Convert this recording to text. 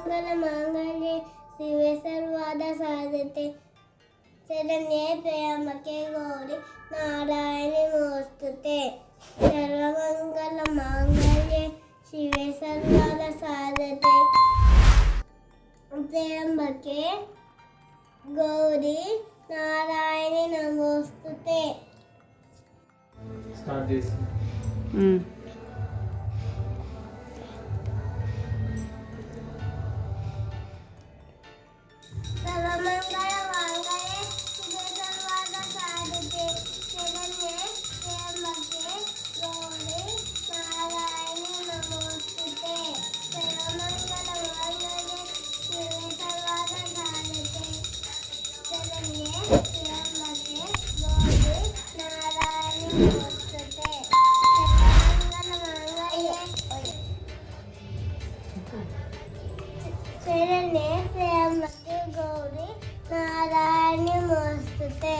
सर्वमङ्गलमाङ्गल्ये शिवे सर्वार्थसाधिके शरण्ये त्र्यम्बके गौरी नारायणि नमोस्तुते सर्वमङ्गलमाङ्गल्ये शिवे सर्वार्थसाधिके त्र्यम्बके गौरी नारायणि नमोस्तुते. స్టార్ట్ చేసి सर्वमङ्गलमाङ्गल्ये शिवे सर्वार्थसाधिके शरण्ये त्र्यम्बके गौरी नारायणि नमोस्तुते सर्वमङ्गलमाङ्गल्ये शिवे सर्वार्थसाधिके शरण्ये त्र्यम्बके गौरी नारायणि नमोस्तुते सर्वमङ्गलमाङ्गल्ये शरण्ये त्र्यम्बके गौरी नारायणि नमोस्तुते.